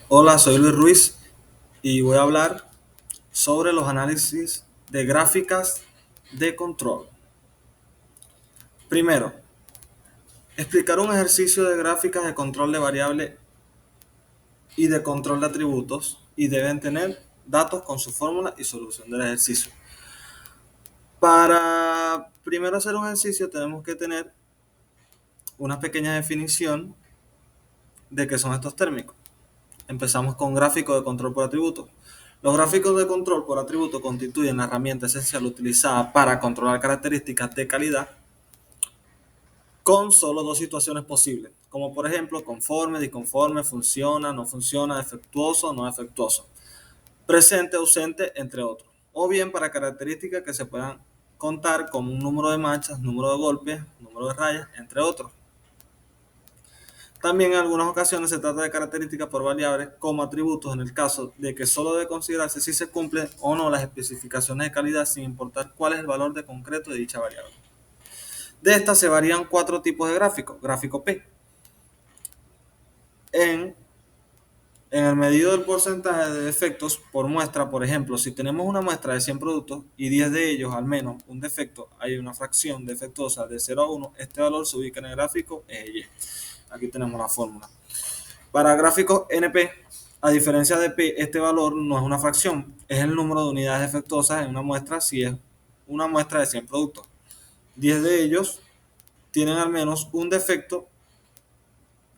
Hola, soy Luis Ruiz y voy a hablar sobre los análisis de gráficas de control. Primero, explicar un ejercicio de gráficas de control de variable y de control de atributos y deben tener datos con su fórmula y solución del ejercicio. Para primero hacer un ejercicio tenemos que tener una pequeña definición de qué son estos térmicos. Empezamos con gráfico de control por atributos. Los gráficos de control por atributo constituyen la herramienta esencial utilizada para controlar características de calidad con solo dos situaciones posibles, como por ejemplo conforme, disconforme, funciona, no funciona, defectuoso, no defectuoso, presente, ausente, entre otros. O bien para características que se puedan contar como un número de manchas, número de golpes, número de rayas, entre otros. También en algunas ocasiones se trata de características por variables como atributos en el caso de que solo debe considerarse si se cumplen o no las especificaciones de calidad sin importar cuál es el valor de concreto de dicha variable. De estas se varían cuatro tipos de gráficos. Gráfico P. En, en el medido del porcentaje de defectos por muestra, por ejemplo, si tenemos una muestra de 100 productos y 10 de ellos al menos un defecto, hay una fracción defectuosa de 0 a 1, este valor se ubica en el gráfico Y. Aquí tenemos la fórmula. Para gráficos NP, a diferencia de P, este valor no es una fracción, es el número de unidades defectuosas en una muestra si es una muestra de 100 productos. 10 de ellos tienen al menos un defecto,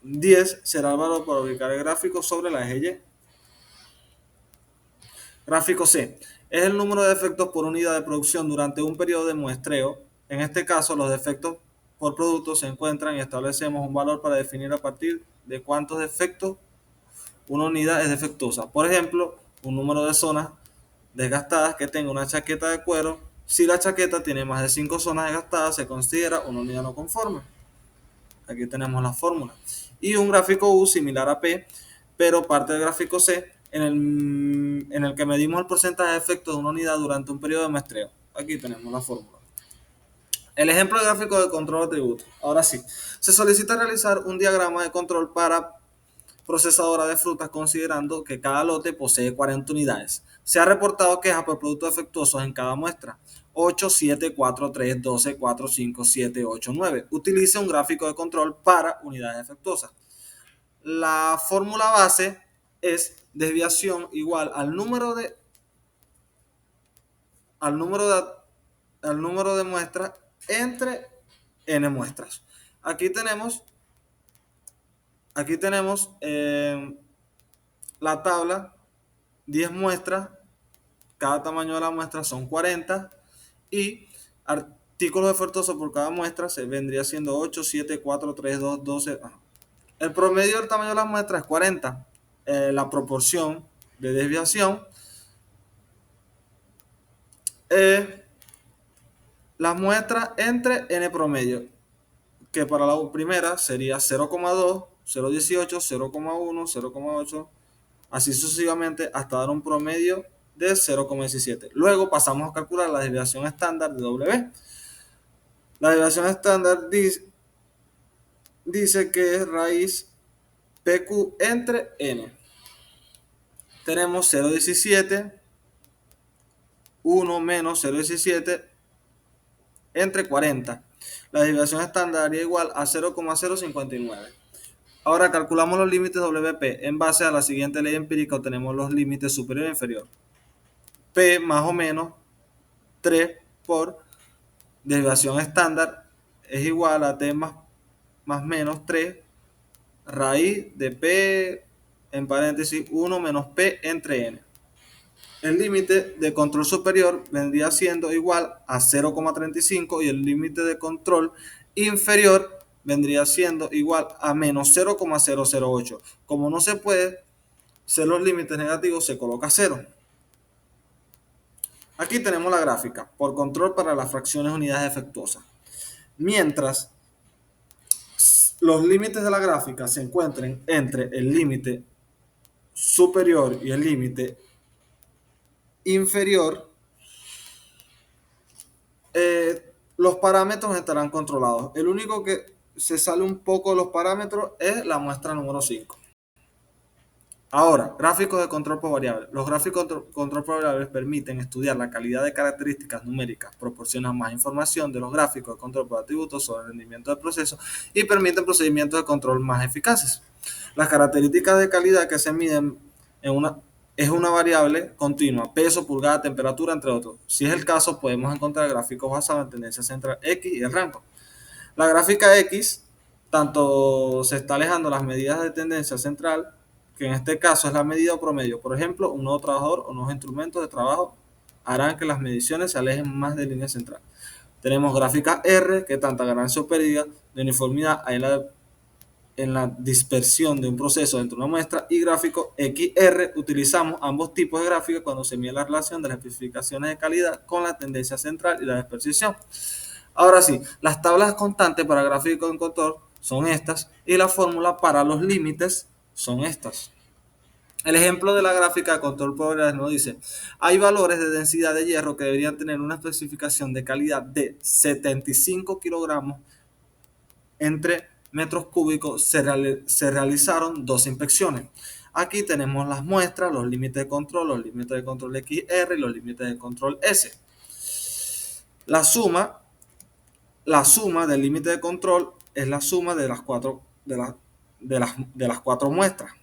10 será el valor para ubicar el gráfico sobre la eje Y. Gráfico C es el número de defectos por unidad de producción durante un periodo de muestreo. En este caso, los defectos por producto se encuentran y establecemos un valor para definir a partir de cuántos defectos una unidad es defectuosa. Por ejemplo, un número de zonas desgastadas que tenga una chaqueta de cuero. Si la chaqueta tiene más de 5 zonas desgastadas, se considera una unidad no conforme. Aquí tenemos la fórmula. Y un gráfico U similar a P, pero parte del gráfico C, en el que medimos el porcentaje de efecto de una unidad durante un periodo de muestreo. Aquí tenemos la fórmula. El ejemplo de gráfico de control de atributos. Ahora sí, se solicita realizar un diagrama de control para procesadora de frutas considerando que cada lote posee 40 unidades. Se ha reportado quejas por productos defectuosos en cada muestra. 8, 7, 4, 3, 12, 4, 5, 7, 8, 9. Utilice un gráfico de control para unidades defectuosas. La fórmula base es desviación igual al número de, al número de muestras entre n muestras. Aquí tenemos, aquí tenemos la tabla, 10 muestras, cada tamaño de la muestra son 40 y artículos defectuosos por cada muestra se vendría siendo 8, 7, 4, 3, 2, 12. El promedio del tamaño de las muestras es 40. La proporción de desviación es las muestras entre n promedio, que para la primera sería 0,2, 0,18, 0,1, 0,8, así sucesivamente hasta dar un promedio de 0,17. Luego pasamos a calcular la desviación estándar de W. La desviación estándar dice que es raíz PQ entre N. Tenemos 0,17, 1 menos 0,17 entre 40. La desviación estándar daría igual a 0,059. Ahora calculamos los límites WP. En base a la siguiente ley empírica obtenemos los límites superior e inferior. P más o menos 3 por desviación estándar es igual a T más menos 3 raíz de P en paréntesis 1 menos P entre N. El límite de control superior vendría siendo igual a 0,35 y el límite de control inferior vendría siendo igual a menos 0,008. Como no se puede ser los límites negativos, se coloca 0. Aquí tenemos la gráfica por control para las fracciones unidades defectuosas. Mientras los límites de la gráfica se encuentren entre el límite superior y el límite inferior, los parámetros estarán controlados. El único que se sale un poco de los parámetros es la muestra número 5. Ahora, gráficos de control por variables. Los gráficos de control por variables permiten estudiar la calidad de características numéricas, proporcionan más información de los gráficos de control por atributos sobre el rendimiento del proceso y permiten procedimientos de control más eficaces. Las características de calidad que se miden es una variable continua, peso, pulgada, temperatura, entre otros. Si es el caso, podemos encontrar gráficos basados en tendencia central X y el rango. La gráfica X, tanto se está alejando las medidas de tendencia central, que en este caso es la medida promedio. Por ejemplo, un nuevo trabajador o nuevos instrumentos de trabajo harán que las mediciones se alejen más de línea central. Tenemos gráfica R, que tanta ganancia o pérdida de uniformidad hay en la dispersión de un proceso dentro de una muestra, y gráfico XR. Utilizamos ambos tipos de gráficos cuando se mide la relación de las especificaciones de calidad con la tendencia central y la dispersión. Ahora sí, las tablas constantes para gráficos en control son estas y la fórmula para los límites son estas. El ejemplo de la gráfica de control por variables nos dice, hay valores de densidad de hierro que deberían tener una especificación de calidad de 75 kilogramos entre metros cúbicos. Se realizaron dos inspecciones. Aquí tenemos las muestras, los límites de control XR y los límites de control S. La suma del límite de control es la suma de las cuatro muestras.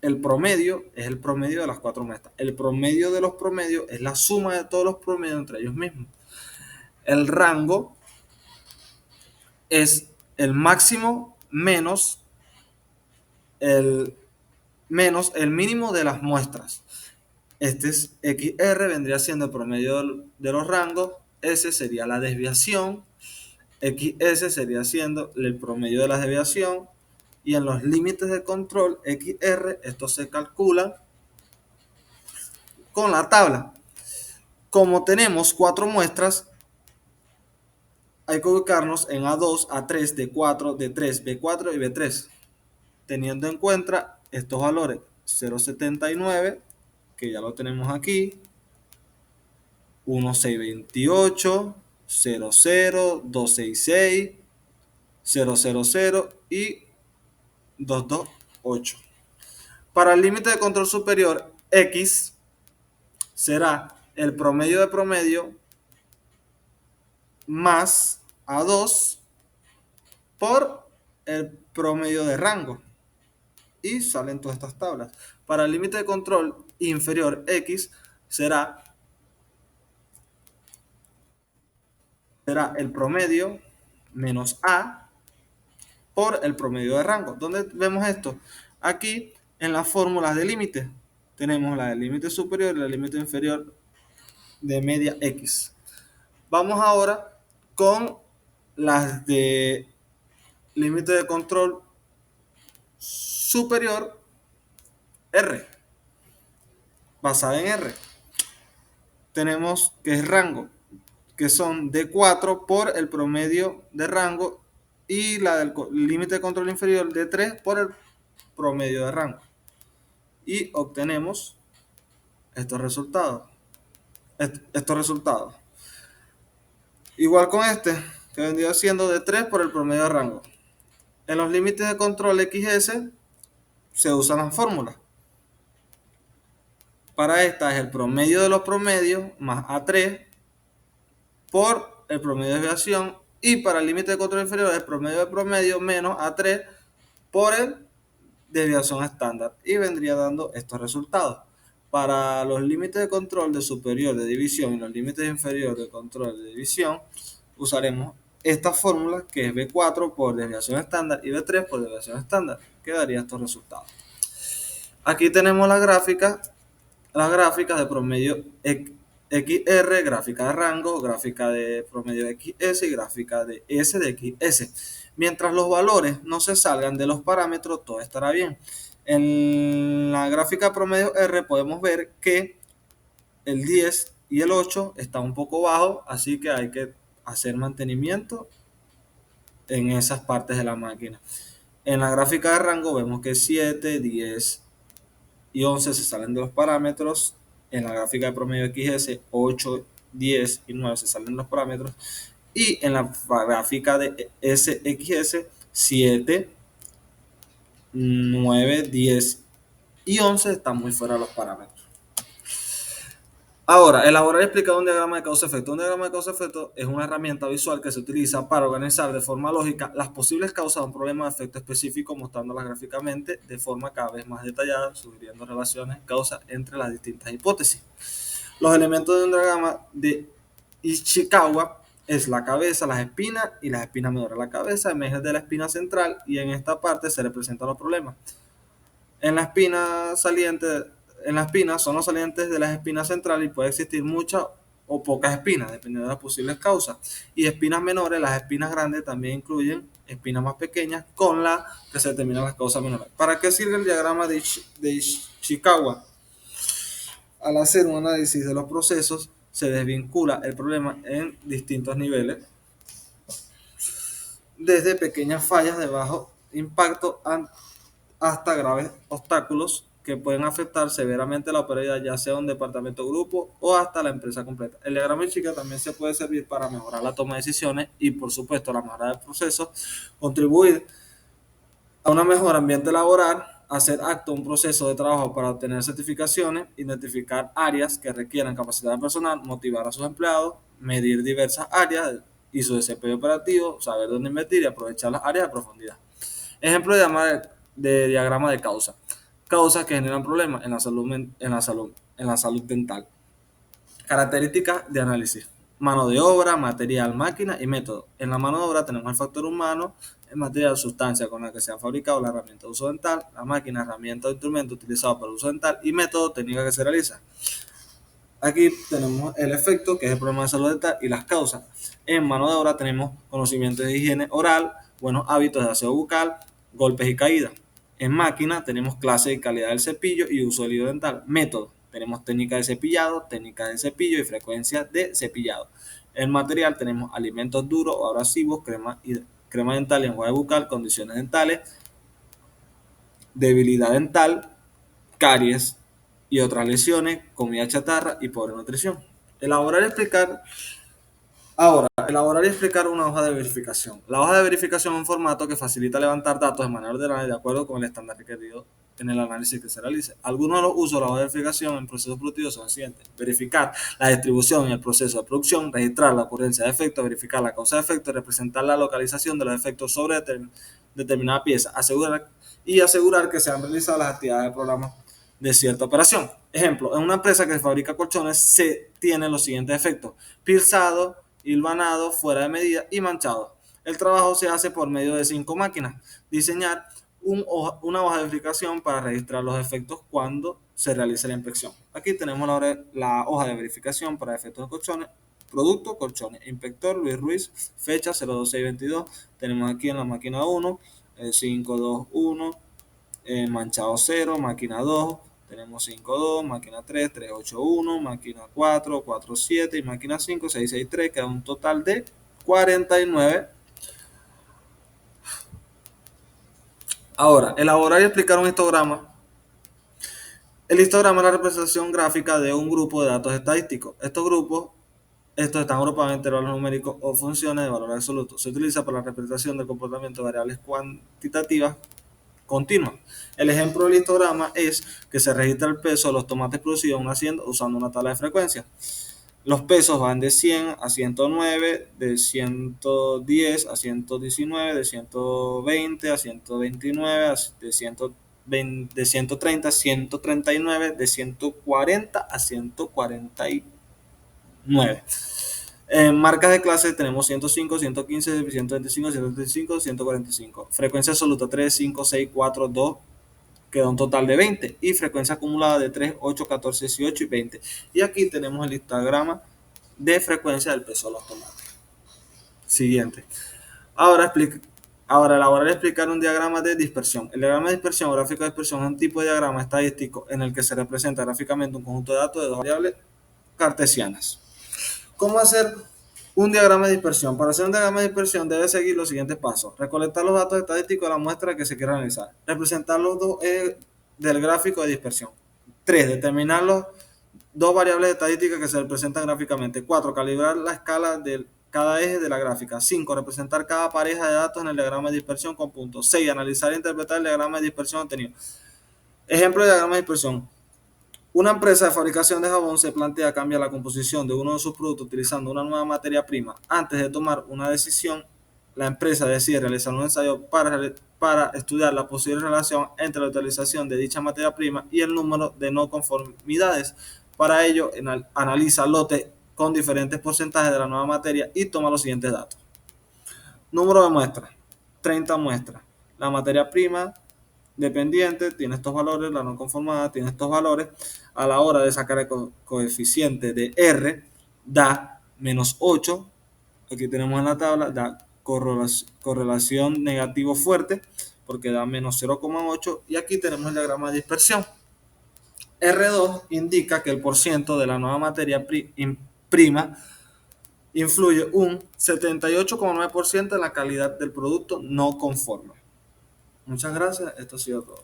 El promedio es el promedio de las cuatro muestras. El promedio de los promedios es la suma de todos los promedios entre ellos mismos. El rango es el máximo menos el mínimo de las muestras. Este es XR, vendría siendo el promedio de los rangos. S sería la desviación. XS sería siendo el promedio de la desviación, y en los límites de control XR, estos se calculan con la tabla. Como tenemos cuatro muestras, hay que ubicarnos en A2, A3, D4, D3, B4 y B3, teniendo en cuenta estos valores: 0,79, que ya lo tenemos aquí, 1,628, 00, 266, 000 y 228. Para el límite de control superior, X será el promedio de promedio más A2 por el promedio de rango. Y salen todas estas tablas. Para el límite de control inferior, X será el promedio menos A por el promedio de rango. ¿Dónde vemos esto? Aquí en las fórmulas de límite. Tenemos la del límite superior y la del límite inferior de media X. Vamos ahora con las de límite de control superior R, basada en R. Tenemos que es rango, que son D4 por el promedio de rango, y la del límite de control inferior D3 por el promedio de rango. Y obtenemos estos resultados. Igual con este, que vendría siendo D3 por el promedio de rango. En los límites de control XS se usan las fórmulas. Para esta es el promedio de los promedios más A3 por el promedio de desviación, y para el límite de control inferior es el promedio de promedio menos A3 por el desviación estándar, y vendría dando estos resultados. Para los límites de control de superior de división y los límites inferiores de control de división usaremos esta fórmula, que es B4 por desviación estándar y B3 por desviación estándar, que daría estos resultados. Aquí tenemos las gráficas de promedio XR, gráfica de rango, gráfica de promedio XS y gráfica de S de XS. Mientras los valores no se salgan de los parámetros, todo estará bien. En la gráfica de promedio R podemos ver que el 10 y el 8 están un poco bajos, así que hay que hacer mantenimiento en esas partes de la máquina. En la gráfica de rango vemos que 7, 10 y 11 se salen de los parámetros. En la gráfica de promedio XS, 8, 10 y 9 se salen de los parámetros. Y en la gráfica de SXS, 7, 9, 10 y 11 están muy fuera de los parámetros. Ahora, elaborar y explicar un diagrama de causa-efecto. Un diagrama de causa-efecto es una herramienta visual que se utiliza para organizar de forma lógica las posibles causas de un problema de efecto específico, mostrándolas gráficamente de forma cada vez más detallada, sugiriendo relaciones, causas entre las distintas hipótesis. Los elementos de un diagrama de Ishikawa es la cabeza, las espinas y las espinas menores. La cabeza emerge de la espina central y en esta parte se representan los problemas. En la espina saliente, en la espina son los salientes de las espinas centrales y puede existir muchas o pocas espinas, dependiendo de las posibles causas. Y espinas menores, las espinas grandes también incluyen espinas más pequeñas con las que se determinan las causas menores. ¿Para qué sirve el diagrama de Ishikawa? Al hacer un análisis de los procesos, se desvincula el problema en distintos niveles, desde pequeñas fallas de bajo impacto hasta graves obstáculos que pueden afectar severamente la operabilidad, ya sea un departamento, grupo o hasta la empresa completa. El diagrama de Chica también se puede servir para mejorar la toma de decisiones y, por supuesto, la mejora del proceso, contribuir a un mejor ambiente laboral, hacer acto un proceso de trabajo para obtener certificaciones, identificar áreas que requieran capacidad personal, motivar a sus empleados, medir diversas áreas y su desempeño operativo, saber dónde invertir y aprovechar las áreas de profundidad. Ejemplo de diagrama de causa. Causas que generan problemas en la salud dental. Características de análisis. Mano de obra, material, máquina y método. En la mano de obra tenemos el factor humano, el material, sustancia con la que se ha fabricado la herramienta de uso dental, la máquina, herramienta o instrumento utilizado para el uso dental y método, técnica que se realiza. Aquí tenemos el efecto, que es el problema de salud dental, y las causas. En mano de obra tenemos conocimiento de higiene oral, buenos hábitos de aseo bucal, golpes y caídas. En máquina tenemos clase y calidad del cepillo y uso del hilo dental. Método, tenemos técnica de cepillado, técnica de cepillo y frecuencia de cepillado. En material tenemos alimentos duros o abrasivos, crema dental y enjuague bucal, condiciones dentales, debilidad dental, caries y otras lesiones, comida chatarra y pobre nutrición. Elaborar y explicar elaborar y explicar una hoja de verificación. La hoja de verificación es un formato que facilita levantar datos de manera ordenada y de acuerdo con el estándar requerido en el análisis que se realice. Algunos de los usos de la hoja de verificación en procesos productivos son los siguientes: verificar la distribución y el proceso de producción, registrar la ocurrencia de efectos, verificar la causa de efectos, representar la localización de los efectos sobre determinada pieza, asegurar que se han realizado las actividades del programa de cierta operación. Ejemplo, en una empresa que fabrica colchones se tienen los siguientes efectos: pilzado, hilvanado, fuera de medida y manchado. El trabajo se hace por medio de 5 máquinas. Diseñar una hoja de verificación para registrar los efectos cuando se realice la inspección. Aquí tenemos la hoja de verificación para efectos de colchones. Producto, colchones. Inspector, Luis Ruiz. Fecha 02622. Tenemos aquí en la máquina 1, 521. Manchado 0, máquina 2. Tenemos 5.2, máquina 3, 3.8.1, máquina 4, 4.7 y máquina 5, 6.6.3, que da un total de 49. Ahora, elaborar y explicar un histograma. El histograma es la representación gráfica de un grupo de datos estadísticos. Estos están agrupados en intervalos numéricos o funciones de valor absoluto. Se utiliza para la representación del comportamiento de variables cuantitativas continua. El ejemplo del histograma es que se registra el peso de los tomates producidos en una hacienda usando una tabla de frecuencia. Los pesos van de 100 a 109, de 110 a 119, de 120 a 129, de 130 a 139, de 140 a 149. En marcas de clase tenemos 105, 115, 125, 135, 145. Frecuencia absoluta 3, 5, 6, 4, 2, que da un total de 20. Y frecuencia acumulada de 3, 8, 14, 18 y 20. Y aquí tenemos el histograma de frecuencia del peso de los tomates. Siguiente. Ahora elaborar y explicar un diagrama de dispersión. El diagrama de dispersión o gráfico de dispersión es un tipo de diagrama estadístico en el que se representa gráficamente un conjunto de datos de dos variables cartesianas. ¿Cómo hacer un diagrama de dispersión? Para hacer un diagrama de dispersión debe seguir los siguientes pasos: recolectar los datos estadísticos de la muestra que se quiere analizar, representar los dos ejes del gráfico de dispersión. 3. Determinar los dos variables estadísticas que se representan gráficamente. 4. Calibrar la escala de cada eje de la gráfica. 5. Representar cada pareja de datos en el diagrama de dispersión con puntos. 6. Analizar e interpretar el diagrama de dispersión obtenido. Ejemplo de diagrama de dispersión. Una empresa de fabricación de jabón se plantea cambiar la composición de uno de sus productos utilizando una nueva materia prima. Antes de tomar una decisión, la empresa decide realizar un ensayo para estudiar la posible relación entre la utilización de dicha materia prima y el número de no conformidades. Para ello, analiza lotes con diferentes porcentajes de la nueva materia y toma los siguientes datos. Número de muestras, 30 muestras. La materia prima dependiente tiene estos valores, la no conformada tiene estos valores. A la hora de sacar el coeficiente de R, da menos 8. Aquí tenemos en la tabla, da correlación negativo fuerte, porque da menos 0,8. Y aquí tenemos el diagrama de dispersión. R2 indica que el porciento de la nueva materia prima influye un 78,9% en la calidad del producto no conforme. Muchas gracias, esto ha sido todo.